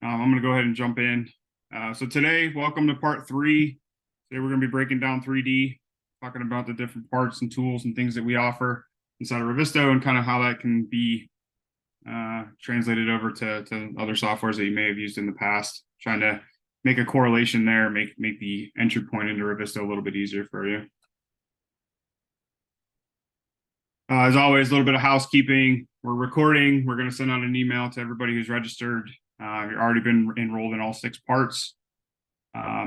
I'm going to go ahead and jump in. So today, welcome to part 3. Today we're going to be breaking down 3D, talking about the different parts and tools and things that we offer inside of Revizto and kind of how that can be translated over to other softwares that you may have used in the past, trying to make a correlation there, make the entry point into Revizto a little bit easier for you. As always, a little bit of housekeeping. We're recording. We're going to send out an email to everybody who's registered. You've already been enrolled in all 6 parts.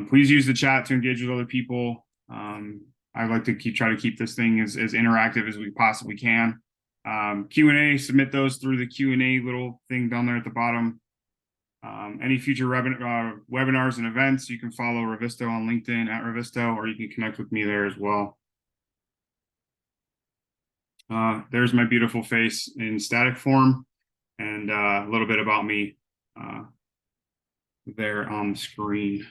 Please use the chat to engage with other people. I like to try to keep this thing as interactive as we possibly can. Q&A, submit those through the Q&A little thing down there at the bottom. Any future webinars and events, you can follow Revizto on LinkedIn at Revizto, or you can connect with me there as well. There's my beautiful face in static form, and a little bit about me there on the screen.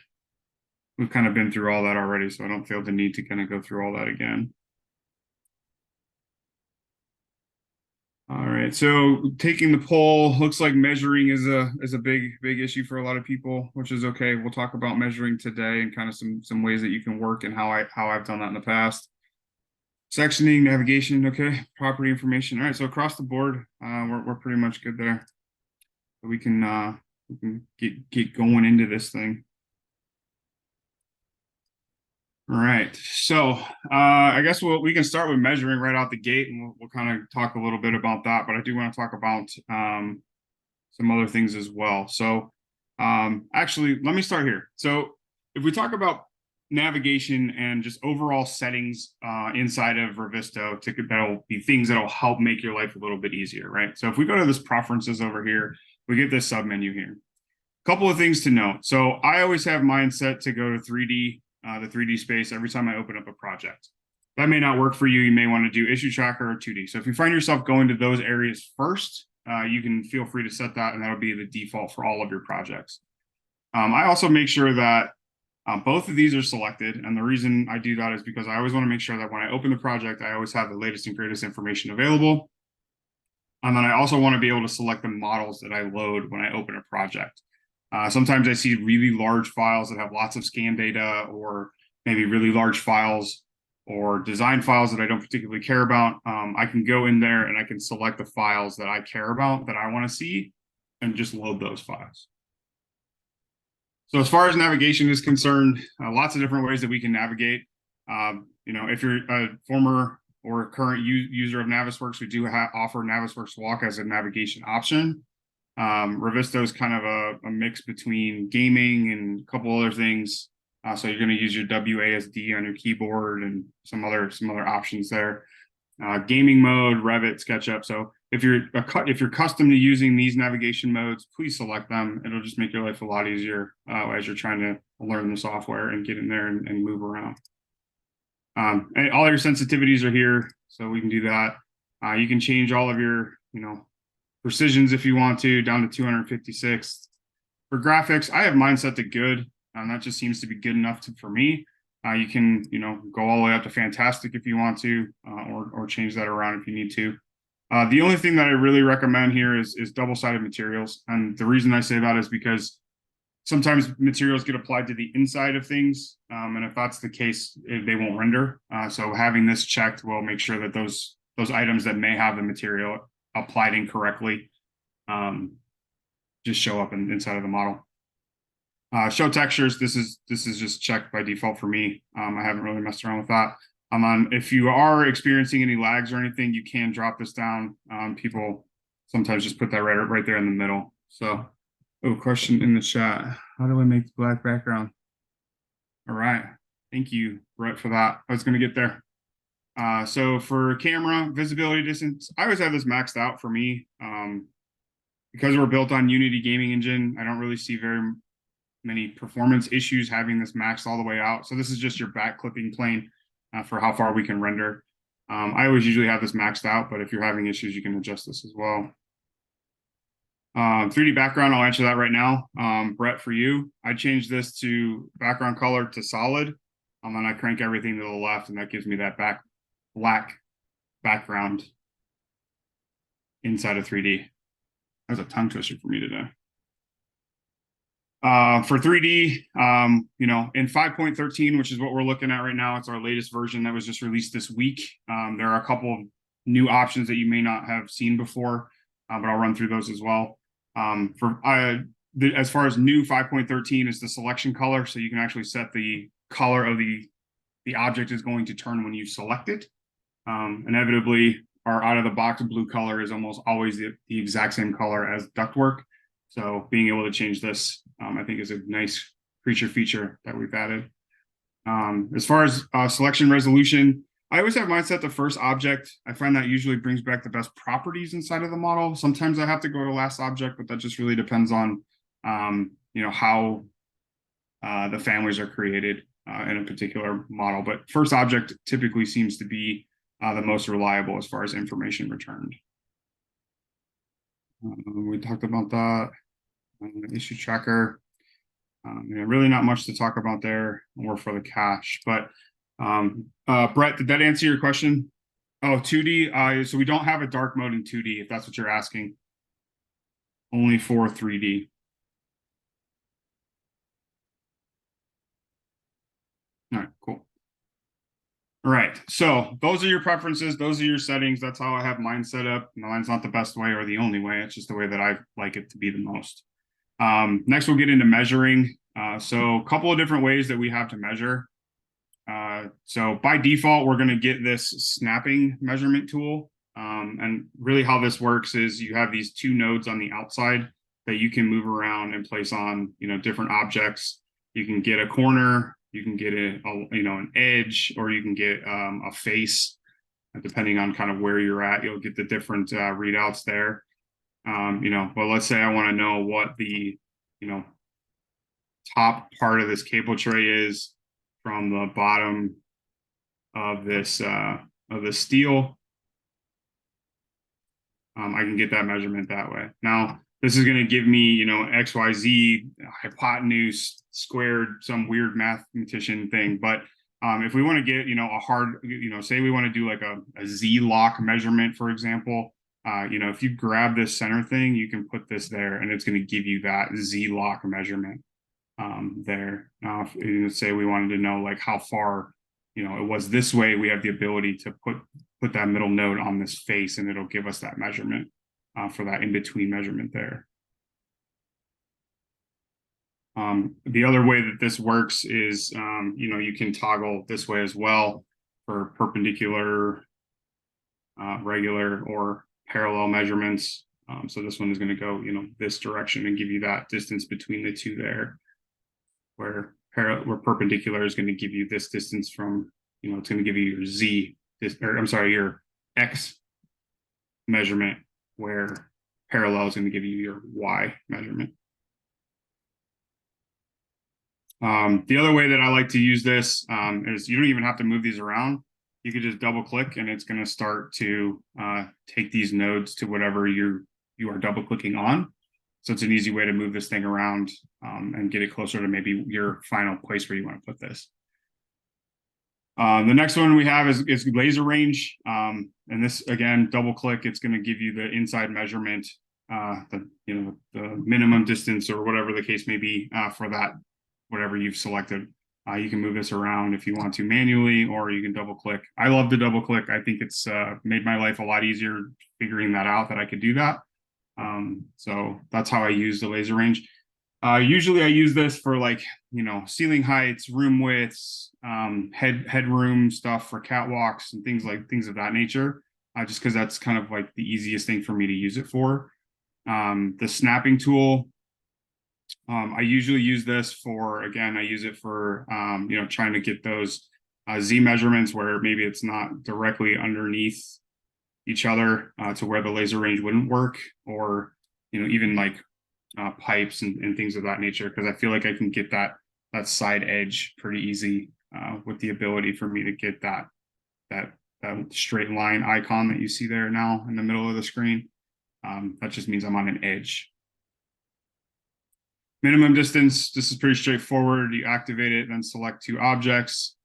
We've kind of been through all that already, so I don't feel the need to kind of go through all that again. All right, so taking the poll, looks like measuring is a big issue for a lot of people, which is okay. We'll talk about measuring today and kind of some ways that you can work and how I've done that in the past. Sectioning, navigation, okay, property information. All right, so across the board, we're pretty much good there. So we can get going into this thing. All right, so I guess we can start with measuring right out the gate, and we'll kind of talk a little bit about that. But I do want to talk about some other things as well. So actually, let me start here. So if we talk about navigation and just overall settings inside of Revizto, that'll be things that'll help make your life a little bit easier, right? So if we go to this preferences over here, we get this sub menu here. A couple of things to note. So I always have mine set to go to 3D. The 3D space every time I open up a project. That may not work for you. You may want to do issue tracker or 2D. So if you find yourself going to those areas first, you can feel free to set that, and that'll be the default for all of your projects. I also make sure that both of these are selected, and the reason I do that is because I always want to make sure that when I open the project, I always have the latest and greatest information available. And then I also want to be able to select the models that I load when I open a project. Sometimes I see really large files that have lots of scan data, or maybe really large files or design files that I don't particularly care about. I can go in there and I can select the files that I care about, that I want to see, and just load those files. So as far as navigation is concerned, lots of different ways that we can navigate. If you're a former or current user of Navisworks, we do offer Navisworks Walk as a navigation option. Revizto is kind of a mix between gaming and a couple other things. So you're going to use your WASD on your keyboard and some other options there. Gaming mode, Revit, SketchUp. So if you're custom to using these navigation modes, please select them. It'll just make your life a lot easier as you're trying to learn the software and get in there and move around. And all your sensitivities are here, so we can do that. You can change all of your, precisions if you want to, down to 256. For graphics, I have mine set to good, and that just seems to be good enough for me. You can, go all the way up to fantastic if you want to, or change that around if you need to. The only thing that I really recommend here is double-sided materials, and the reason I say that is because sometimes materials get applied to the inside of things, and if that's the case, they won't render. So having this checked will make sure that those items that may have the material applied incorrectly just show up inside of the model. Show textures, this is just checked by default for me. I haven't really messed around with that. If you are experiencing any lags or anything, you can drop this down. People sometimes just put that right there in the middle. So, question in the chat. How do I make the black background? All right, thank you, Brett, for that. I was going to get there. So for camera visibility distance, I always have this maxed out for me. Because we're built on Unity gaming engine, I don't really see very many performance issues having this maxed all the way out. So this is just your back clipping plane for how far we can render. I always usually have this maxed out, but if you're having issues, you can adjust this as well. 3D background, I'll answer that right now. Brett, for you, I changed this to background color to solid, and then I crank everything to the left, and that gives me that black background inside of 3D. That was a tongue twister for me today. For 3D, in 5.13, which is what we're looking at right now, it's our latest version that was just released this week. There are a couple of new options that you may not have seen before, but I'll run through those as well. As far as new 5.13 is the selection color, so you can actually set the color of the object is going to turn when you select it. Inevitably, our out-of-the-box blue color is almost always the exact same color as ductwork. So being able to change this, I think, is a nice feature that we've added. As far as selection resolution, I always have mine set the first object. I find that usually brings back the best properties inside of the model. Sometimes I have to go to last object, but that just really depends on, how the families are created in a particular model. But first object typically seems to be the most reliable as far as information returned. We talked about that. Issue tracker. Really not much to talk about there, more for the cache. But Brett, did that answer your question? Oh, 2D. So we don't have a dark mode in 2D, if that's what you're asking. Only for 3D. All right, cool. All right, so those are your preferences. Those are your settings. That's how I have mine set up. Mine's not the best way or the only way. It's just the way that I like it to be the most. Next, we'll get into measuring. So a couple of different ways that we have to measure. So by default, we're going to get this snapping measurement tool. And really how this works is you have these two nodes on the outside that you can move around and place on, different objects. You can get a corner, you can get an edge, or you can get a face. Depending on kind of where you're at, you'll get the different readouts there. Well, let's say I want to know what the, top part of this cable tray is from the bottom of this steel. I can get that measurement that way. Now, this is going to give me, XYZ hypotenuse squared, some weird mathematician thing. But if we want to get, a hard, say we want to do like a Z lock measurement, for example, if you grab this center thing, you can put this there and it's going to give you that Z lock measurement there. Now, if say we wanted to know like how far, it was this way, we have the ability to put that middle node on this face and it'll give us that measurement for that in-between measurement there. The other way that this works is, you can toggle this way as well for perpendicular, regular, or parallel measurements. So this one is going to go, this direction and give you that distance between the two there, where perpendicular is going to give you this distance from, it's going to give you your Z, your X measurement, where parallel is going to give you your Y measurement. The other way that I like to use this is you don't even have to move these around. You could just double click and it's going to start to take these nodes to whatever you are double clicking on. So it's an easy way to move this thing around and get it closer to maybe your final place where you want to put this. The next one we have is laser range. And this, again, double click, it's going to give you the inside measurement, the minimum distance or whatever the case may be for that, whatever you've selected. You can move this around if you want to manually, or you can double click. I love to double click. I think it's made my life a lot easier figuring that out, that I could do that. So that's how I use the laser range. Usually I use this for like, ceiling heights, room widths, headroom stuff for catwalks and things of that nature, just because that's kind of like the easiest thing for me to use it for. The snapping tool, I usually use this for, again, I use it for, trying to get those Z measurements where maybe it's not directly underneath each other to where the laser range wouldn't work, or, even like pipes and things of that nature, because I feel like I can get that side edge pretty easy with the ability for me to get that straight line icon that you see there now in the middle of the screen. That just means I'm on an edge. Minimum distance, this is pretty straightforward. You activate it, then select two objects.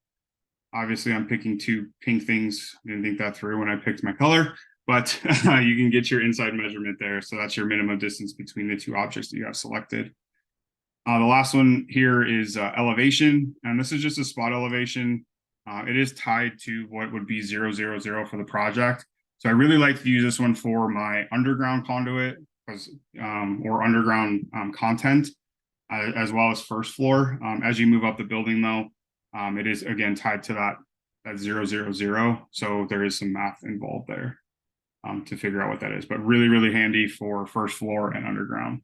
Obviously, I'm picking two pink things. I didn't think that through when I picked my color, but you can get your inside measurement there. So that's your minimum distance between the two objects that you have selected. The last one here is elevation, and this is just a spot elevation. It is tied to what would be 000 for the project. So I really like to use this one for my underground conduit or underground content, as well as first floor. As you move up the building, though, it is again tied to that 000. So there is some math involved there to figure out what that is, but really, really handy for first floor and underground.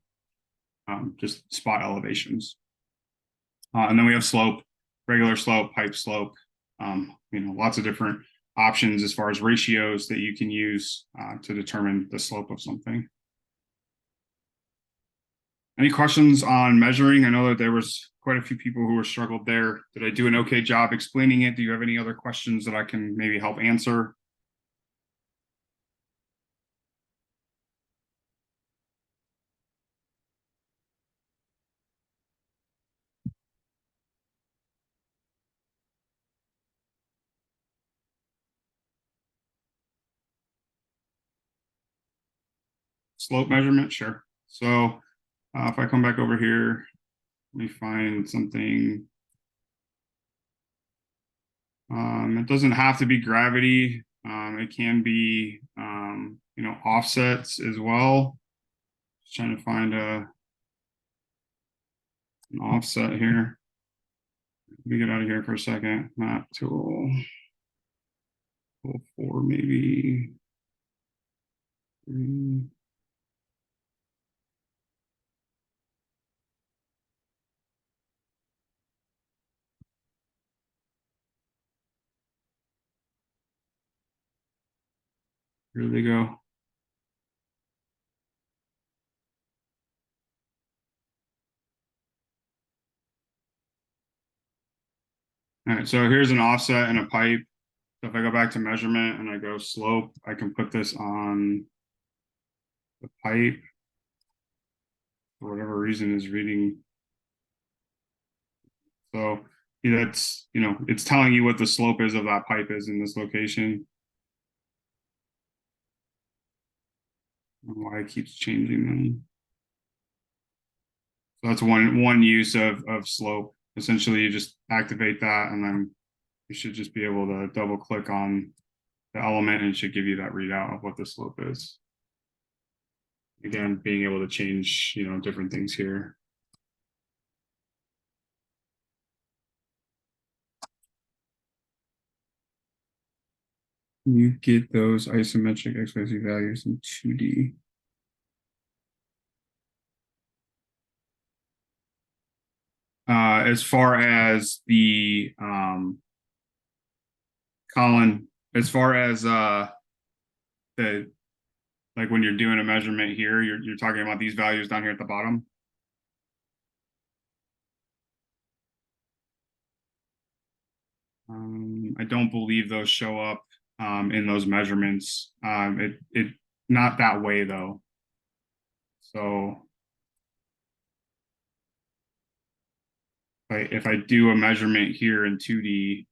Just spot elevations. And then we have slope, regular slope, pipe slope, lots of different options as far as ratios that you can use to determine the slope of something. Any questions on measuring? I know that there was quite a few people who were struggled there. Did I do an okay job explaining it? Do you have any other questions that I can maybe help answer? Slope measurement, sure. So if I come back over here, let me find something. It doesn't have to be gravity. It can be, offsets as well. Just trying to find an offset here. Let me get out of here for a second. Map tool. Tool 4 maybe. 3. Here they go. All right, so here's an offset and a pipe. So if I go back to measurement and I go slope, I can put this on the pipe. For whatever reason is reading. So that's, it's telling you what the slope is of that pipe is in this location. I don't know why it keeps changing them. So that's one use of slope. Essentially, you just activate that, and then you should just be able to double click on the element, and it should give you that readout of what the slope is. Again, being able to change, different things here. You get those isometric XYZ values in 2D. As far as the Colin, as far as the like when you're doing a measurement here, you're talking about these values down here at the bottom. I don't believe those show up in those measurements. It not that way though. So if I do a measurement here in 2D,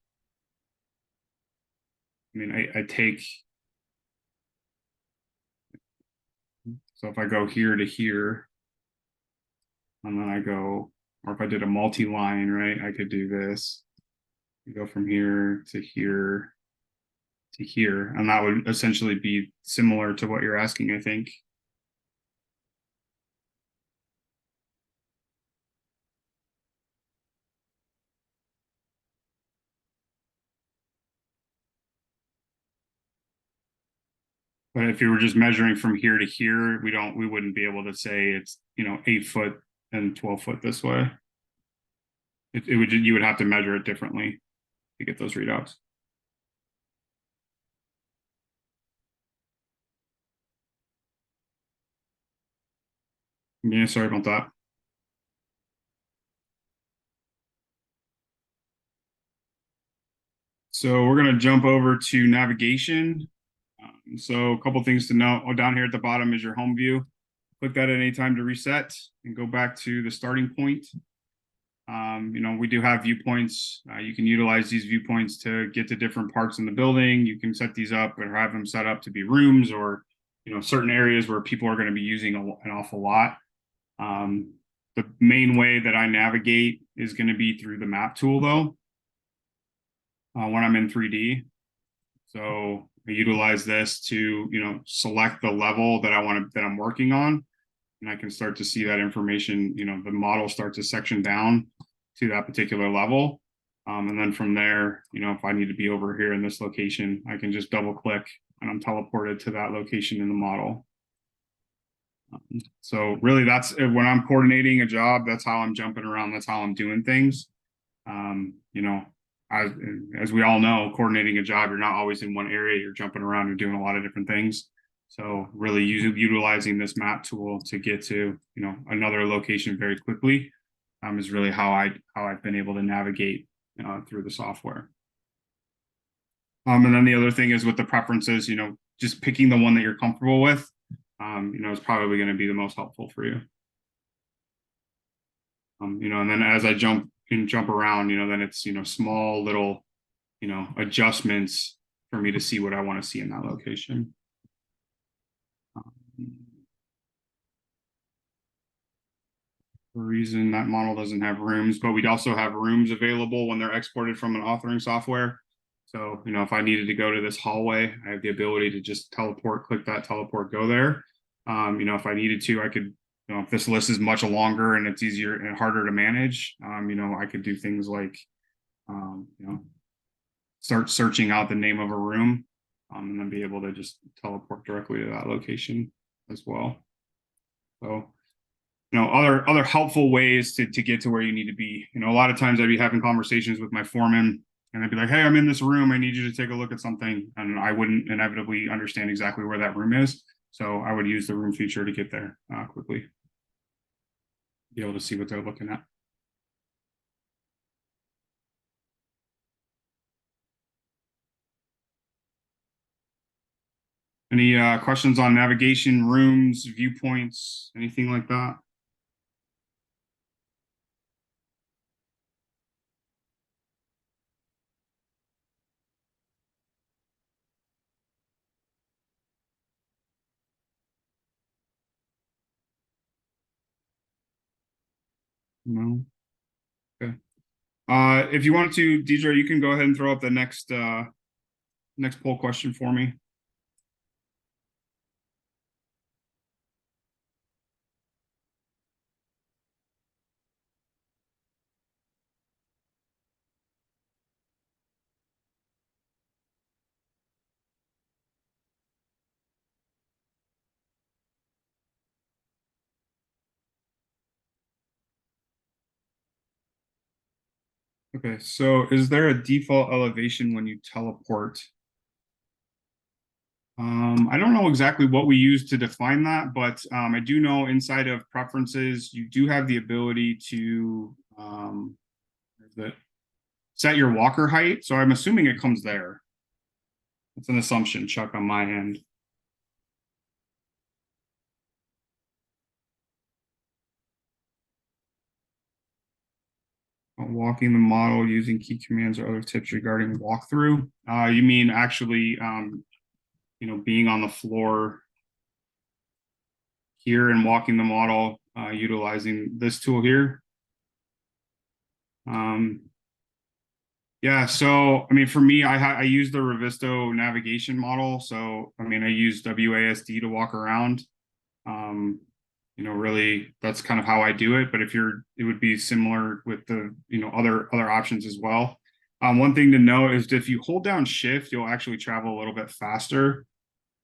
I mean, I take, so if I go here to here, and then I go, or if I did a multi-line, right, I could do this. You go from here to here to here, and that would essentially be similar to what you're asking, I think. But if you were just measuring from here to here, we wouldn't be able to say it's 8 foot and 12 foot this way. You would have to measure it differently to get those readouts. Yeah, sorry about that. So we're gonna jump over to navigation. So a couple things to note. Down here at the bottom is your home view. Click that at any time to reset and go back to the starting point. We do have viewpoints. You can utilize these viewpoints to get to different parts in the building. You can set these up or have them set up to be rooms or certain areas where people are going to be using an awful lot. The main way that I navigate is going to be through the map tool though, when I'm in 3D. So I utilize this to, select the level that I'm working on. And I can start to see that information, the model starts to section down to that particular level. And then from there, if I need to be over here in this location, I can just double click and I'm teleported to that location in the model. So really that's when I'm coordinating a job, that's how I'm jumping around. That's how I'm doing things. As we all know, coordinating a job, you're not always in one area, you're jumping around and doing a lot of different things. So really utilizing this map tool to get to, another location very quickly is really how I've been able to navigate through the software. And then the other thing is with the preferences, just picking the one that you're comfortable with, is probably going to be the most helpful for you. And then as I jump around, then it's, small little, adjustments for me to see what I want to see in that location. For a reason that model doesn't have rooms, but we'd also have rooms available when they're exported from an authoring software. So, if I needed to go to this hallway, I have the ability to just teleport, click that teleport, go there. If I needed to, I could, if this list is much longer and it's easier and harder to manage, I could do things like, start searching out the name of a room, and then be able to just teleport directly to that location as well. So, other helpful ways to get to where you need to be. A lot of times I'd be having conversations with my foreman and I'd be like, hey, I'm in this room. I need you to take a look at something. And I wouldn't inevitably understand exactly where that room is. So I would use the room feature to get there quickly. Be able to see what they're looking at. Any questions on navigation, rooms, viewpoints, anything like that? No. Okay. If you want to, Deidre, you can go ahead and throw up the next poll question for me. Okay, so is there a default elevation when you teleport? I don't know exactly what we use to define that, but I do know inside of preferences, you do have the ability to set your walker height. So I'm assuming it comes there. It's an assumption, Chuck, on my end. Walking the model using key commands or other tips regarding walkthrough. You mean actually, being on the floor here and walking the model utilizing this tool here. Yeah, so I mean, for me, I use the Revizto navigation model. So I mean, I use WASD to walk around. Really, that's kind of how I do it. But it would be similar with the other options as well. One thing to know is if you hold down Shift, you'll actually travel a little bit faster.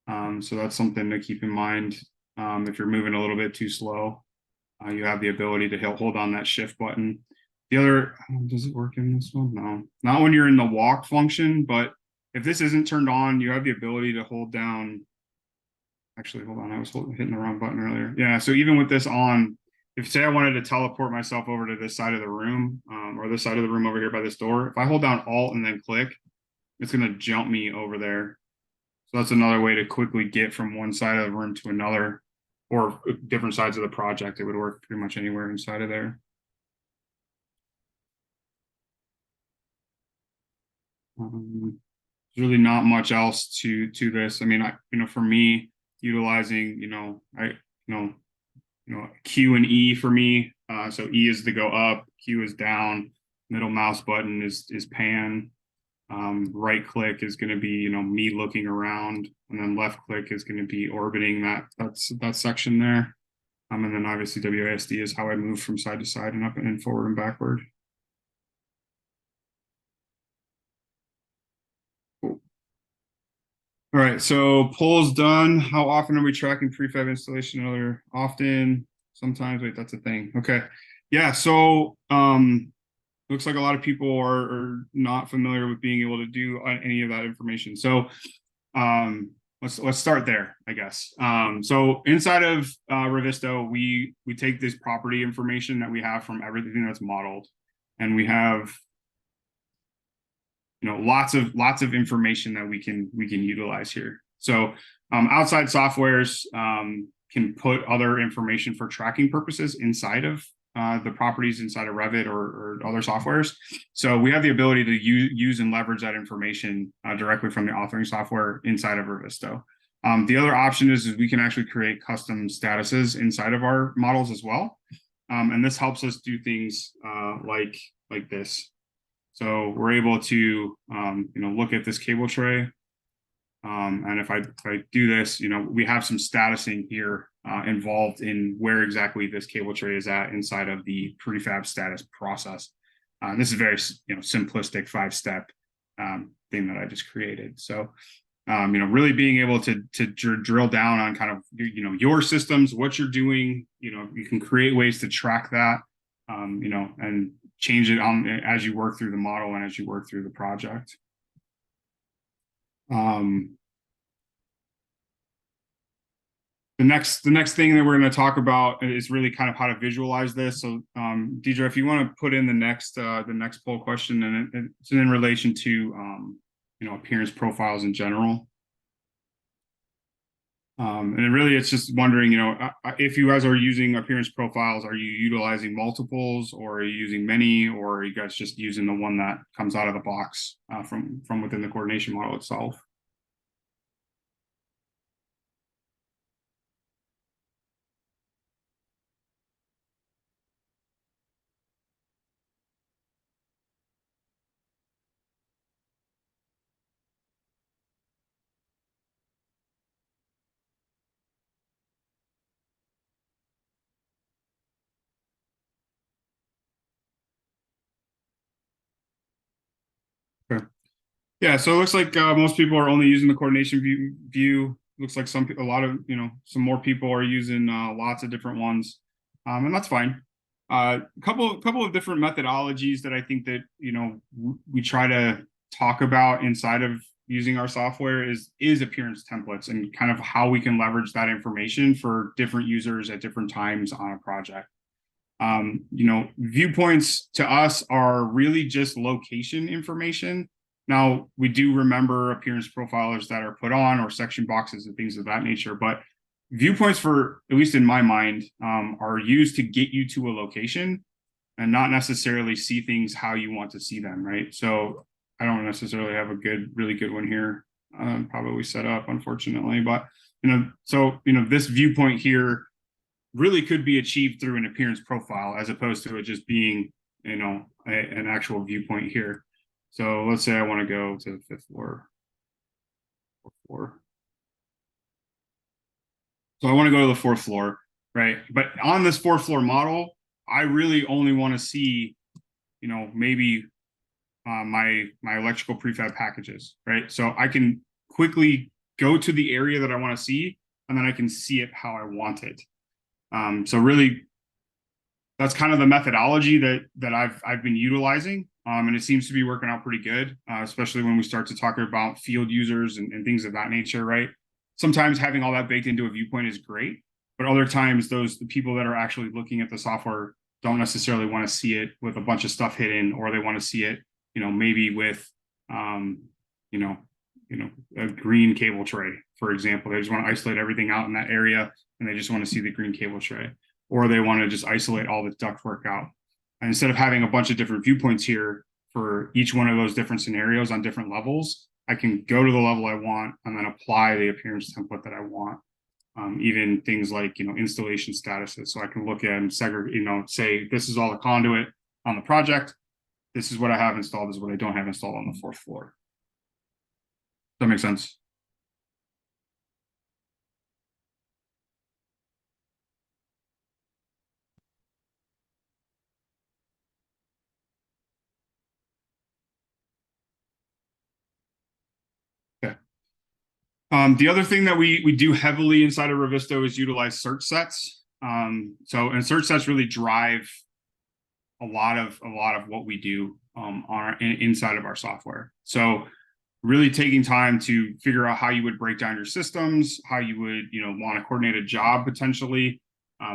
So that's something to keep in mind. If you're moving a little bit too slow, you have the ability to hold on that Shift button. The other, does it work in this one? No, not when you're in the walk function, but if this isn't turned on, you have the ability to hold down. Actually, hold on, I was hitting the wrong button earlier. Yeah, so even with this on, if say I wanted to teleport myself over to this side of the room, or this side of the room over here by this door, if I hold down Alt and then click, it's going to jump me over there. So that's another way to quickly get from one side of the room to another, or different sides of the project. It would work pretty much anywhere inside of there. There's really not much else to this. I mean, for me, utilizing, Q and E for me So E is to go up, Q is down, middle mouse button is pan. Right click is going to be, me looking around, and then left click is going to be orbiting that section there. And then obviously WASD is how I move from side to side and up and forward and backward. Cool. All right, so polls done. How often are we tracking prefab installation? Other often, sometimes. Wait, that's a thing. Okay, yeah. So looks like a lot of people are not familiar with being able to do any of that information. So let's start there, I guess. So inside of Revizto, we take this property information that we have from everything that's modeled, and we have lots of information that we can utilize here. So outside softwares can put other information for tracking purposes inside of the properties inside of Revit or other softwares. So we have the ability to use and leverage that information directly from the authoring software inside of Revizto. The other option is we can actually create custom statuses inside of our models as well. And this helps us do things like this. So we're able to look at this cable tray. And if I do this, we have some statusing here involved in where exactly this cable tray is at inside of the prefab status process. This is very simplistic 5-step thing that I just created. So really being able to drill down on kind of your systems, what you're doing. You can create ways to track that, and change it on as you work through the model and as you work through the project. The next thing that we're going to talk about is really kind of how to visualize this. So Deidre, if you want to put in the next poll question, and it's in relation to appearance profiles in general. And really it's just wondering, if you guys are using appearance profiles, are you utilizing multiples, or are you using many, or are you guys just using the one that comes out of the box from within the coordination model itself? Okay. Yeah, so it looks like most people are only using the coordination view. Looks like some more people are using lots of different ones, and that's fine. Couple of different methodologies that I think that we try to talk about inside of using our software is appearance templates, and kind of how we can leverage that information for different users at different times on a project. Viewpoints to us are really just location information. Now, we do remember appearance profilers that are put on, or section boxes and things of that nature, but viewpoints, for at least in my mind, are used to get you to a location and not necessarily see things how you want to see them, right? So I don't necessarily have a really good one here, probably set up, unfortunately, but this viewpoint here really could be achieved through an appearance profile, as opposed to it just being an actual viewpoint here. So let's say I want to go to the 5th floor. So I want to go to the 4th floor, right? But on this 4th floor model, I really only want to see, maybe my electrical prefab packages, right? So I can quickly go to the area that I want to see, and then I can see it how I want it. So really, that's kind of the methodology that I've been utilizing, and it seems to be working out pretty good, especially when we start to talk about field users and things of that nature, right? Sometimes having all that baked into a viewpoint is great, but other times the people that are actually looking at the software don't necessarily want to see it with a bunch of stuff hidden, or they want to see it, maybe with, a green cable tray, for example. They just want to isolate everything out in that area, and they just want to see the green cable tray, or they want to just isolate all the ductwork out. And instead of having a bunch of different viewpoints here for each one of those different scenarios on different levels, I can go to the level I want and then apply the appearance template that I want. even things like, installation statuses. So I can look at and segregate, say this is all the conduit on the project. This is what I have installed. This is what I don't have installed on the 4th floor. Does that make sense? Okay. The other thing that we do heavily inside of Revizto is utilize search sets. And search sets really drive a lot of what we do inside of our software. So really taking time to figure out how you would break down your systems, how you would want to coordinate a job potentially,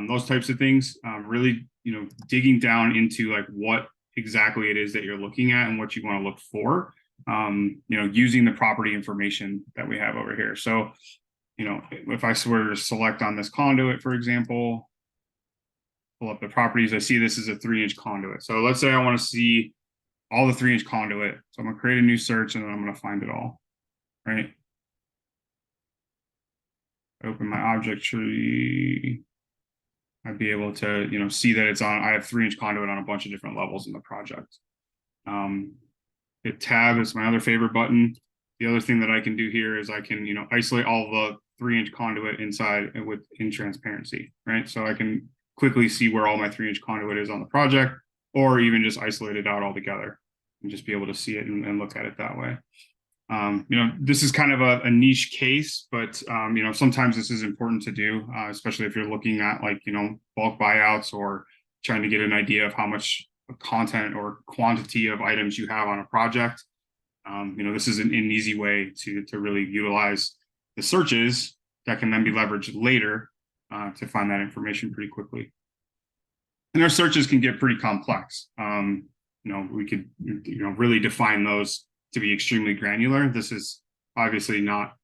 those types of things. Really digging down into like what exactly it is that you're looking at and what you want to look for. Using the property information that we have over here. So, if I were to select on this conduit, for example, pull up the properties, I see this is a 3-inch conduit. So let's say I want to see all the 3-inch conduit. So I'm going to create a new search and then I'm going to find it all, right? Open my object tree. I'd be able to, see that it's on, I have 3-inch conduit on a bunch of different levels in the project. Hit tab is my other favorite button. The other thing that I can do here is I can, isolate all the 3-inch conduit inside in transparency, right? So I can quickly see where all my 3-inch conduit is on the project, or even just isolate it out altogether and just be able to see it and look at it that way. This is kind of a niche case, but sometimes this is important to do, especially if you're looking at like, bulk buyouts or trying to get an idea of how much content or quantity of items you have on a project. This is an easy way to really utilize the searches that can then be leveraged later to find that information pretty quickly. And our searches can get pretty complex. We could, really define those to be extremely granular. This is obviously not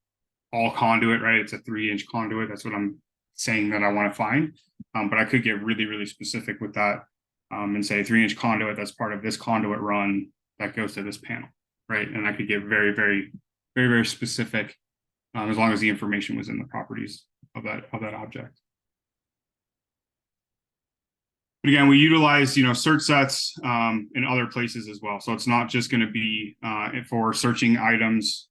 all conduit, right? It's a 3-inch conduit. That's what I'm saying that I want to find. But I could get really, really specific with that and say 3-inch conduit that's part of this conduit run that goes to this panel, right? And I could get very, very, very, very specific as long as the information was in the properties of that object. But again, we utilize, search sets in other places as well. So it's not just going to be for searching items.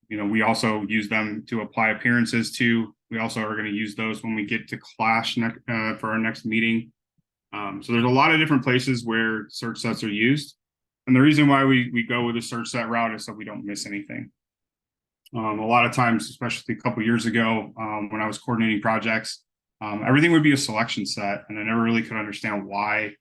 We also use them to apply appearances to. We also are going to use those when we get to clash for our next meeting. So there's a lot of different places where search sets are used. And the reason why we go with a search set route is so we don't miss anything. A lot of times, especially a couple years ago, when I was coordinating projects, everything would be a selection set, and I never really could understand why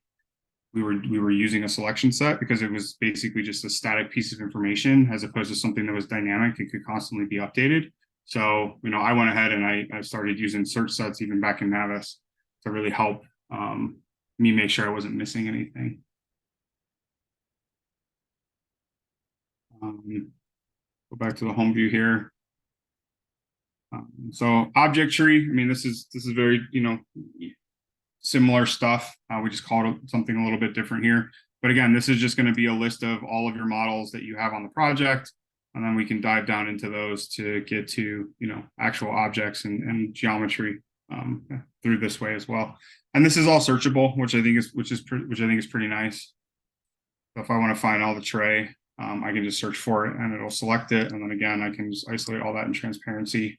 we were using a selection set, because it was basically just a static piece of information as opposed to something that was dynamic and could constantly be updated. So, I went ahead and I started using search sets even back in Navis to really help me make sure I wasn't missing anything. Go back to the home view here. So object tree, this is very, similar stuff. We just called it something a little bit different here. But again, this is just going to be a list of all of your models that you have on the project. And then we can dive down into those to get to, actual objects and geometry through this way as well. And this is all searchable, which I think is pretty nice. So if I want to find all the tray, I can just search for it and it'll select it. And then again, I can just isolate all that in transparency.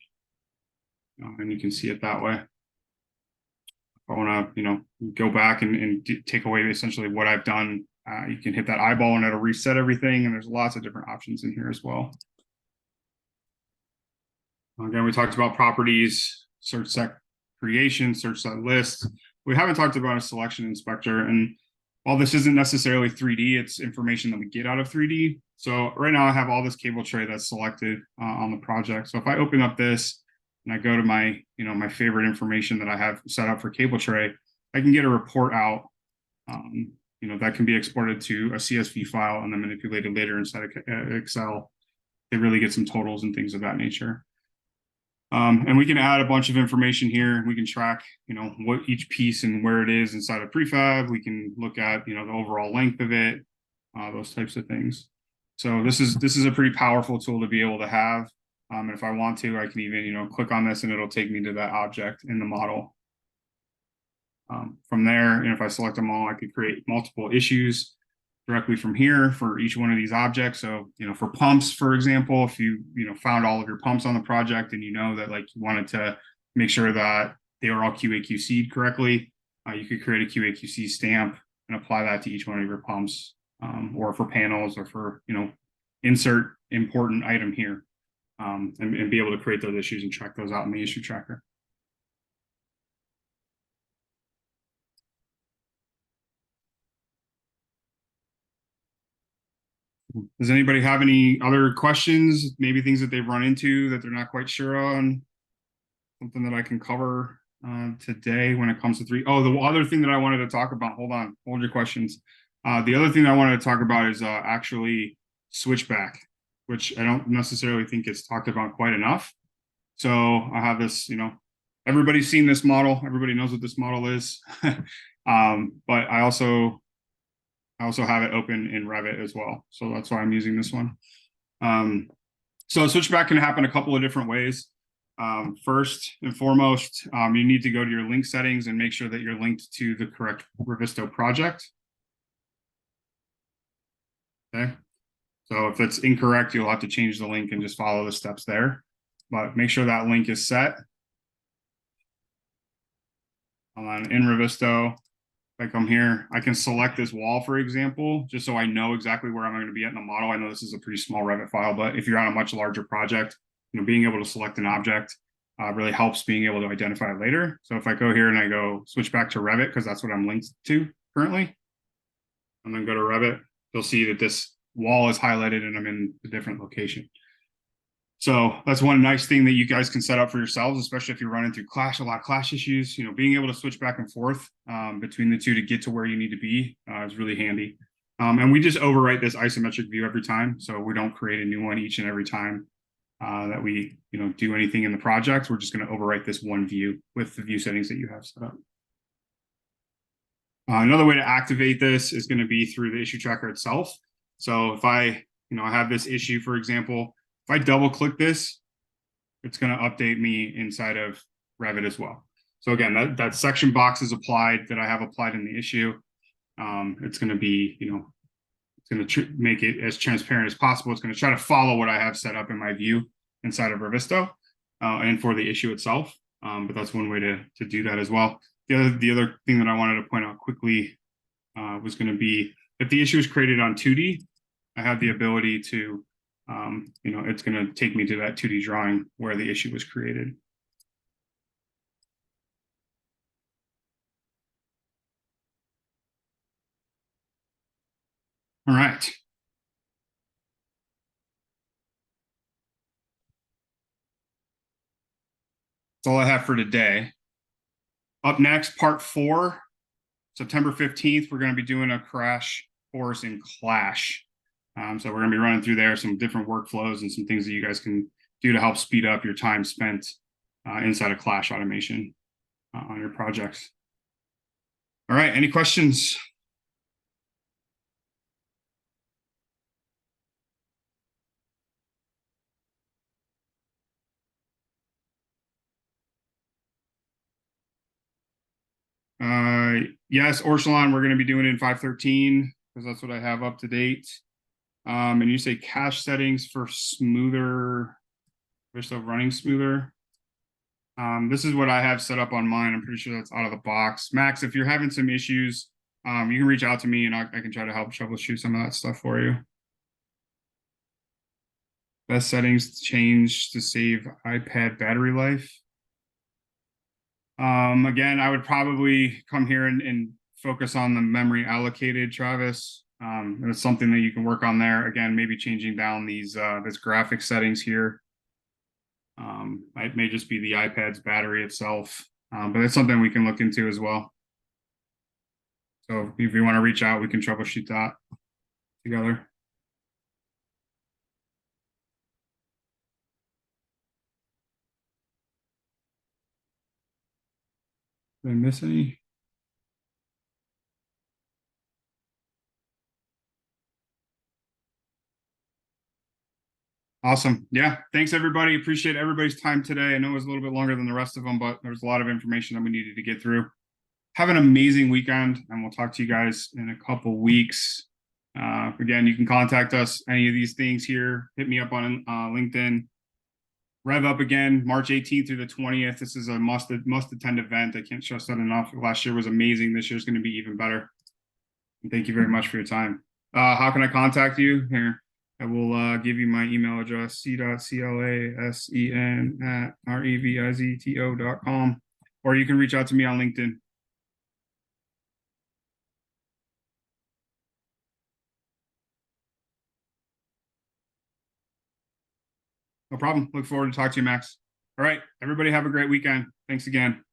And you can see it that way. If I want to, go back and take away essentially what I've done, you can hit that eyeball and it'll reset everything. And there's lots of different options in here as well. Again, we talked about properties, search set creation, search set list. We haven't talked about a selection inspector. And while this isn't necessarily 3D, it's information that we get out of 3D. So right now I have all this cable tray that's selected on the project. So if I open up this and I go to my, my favorite information that I have set up for cable tray, I can get a report out, that can be exported to a CSV file and then manipulated later inside of Excel. They really get some totals and things of that nature. And we can add a bunch of information here. We can track, what each piece and where it is inside of prefab. We can look at, the overall length of it, those types of things. So this is a pretty powerful tool to be able to have. And if I want to, I can even, click on this and it'll take me to that object in the model. From there, and if I select them all, I could create multiple issues directly from here for each one of these objects. So, for pumps, for example, if you found all of your pumps on the project and that like you wanted to make sure that they were all QA/QC'd correctly, you could create a QA/QC stamp and apply that to each one of your pumps, or for panels, or for insert important item here, and be able to create those issues and track those out in the issue tracker. Does anybody have any other questions? Maybe things that they've run into that they're not quite sure on? Something that I can cover today when it comes to three. Oh, the other thing that I wanted to talk about, hold your questions. The other thing I wanted to talk about is actually switchback, which I don't necessarily think it's talked about quite enough. So I have this, everybody's seen this model. Everybody knows what this model is. But I also have it open in Revit as well. So that's why I'm using this one. So switchback can happen a couple of different ways. First and foremost, you need to go to your link settings and make sure that you're linked to the correct Revizto project. Okay. So if it's incorrect, you'll have to change the link and just follow the steps there. But make sure that link is set. In Revizto, if I come here, I can select this wall, for example, just so I know exactly where I'm going to be at in the model. I know this is a pretty small Revit file, but if you're on a much larger project, being able to select an object really helps being able to identify it later. So if I go here and I go switch back to Revit, because that's what I'm linked to currently, and then go to Revit, you'll see that this wall is highlighted and I'm in a different location. So that's one nice thing that you guys can set up for yourselves, especially if you're running through a lot of clash issues. Being able to switch back and forth between the two to get to where you need to be is really handy. And we just overwrite this isometric view every time, so we don't create a new one each and every time that we do anything in the project. We're just going to overwrite this one view with the view settings that you have set up. Another way to activate this is going to be through the issue tracker itself. So if I have this issue, for example, if I double click this, it's going to update me inside of Revit as well. So again, that section box is applied that I have applied in the issue. It's going to be, it's going to make it as transparent as possible. It's going to try to follow what I have set up in my view inside of Revizto and for the issue itself. But that's one way to do that as well. The other thing that I wanted to point out quickly was going to be if the issue is created on 2D, I have the ability to, it's going to take me to that 2D drawing where the issue was created. All right. That's all I have for today. Up next, part 4, September 15th, we're going to be doing a crash course in Clash. So we're going to be running through there some different workflows and some things that you guys can do to help speed up your time spent inside of Clash automation on your projects. All right, any questions? Yes, Orchelon, we're going to be doing it in 5.13 because that's what I have up to date. And you say cache settings for smoother, Revizto running smoother. This is what I have set up on mine. I'm pretty sure that's out of the box. Max, if you're having some issues, you can reach out to me and I can try to help troubleshoot some of that stuff for you. Best settings change to save iPad battery life. Again, I would probably come here and focus on the memory allocated, Travis. And it's something that you can work on there. Again, maybe changing down these this graphic settings here. It may just be the iPad's battery itself, but it's something we can look into as well. So if you want to reach out, we can troubleshoot that together. Did I miss any? Awesome. Yeah. Thanks, everybody. Appreciate everybody's time today. I know it was a little bit longer than the rest of them, but there was a lot of information that we needed to get through. Have an amazing weekend, and we'll talk to you guys in a couple weeks. Again, you can contact us any of these things here. Hit me up on LinkedIn. Rev Up again, March 18th through the 20th. This is a must attend event. I can't stress that enough. Last year was amazing. This year's going to be even better. And thank you very much for your time. How can I contact you? Here, I will give you my email address, c.clasen@revizto.com, or you can reach out to me on LinkedIn. No problem. Look forward to talking to you, Max. All right, everybody have a great weekend. Thanks again.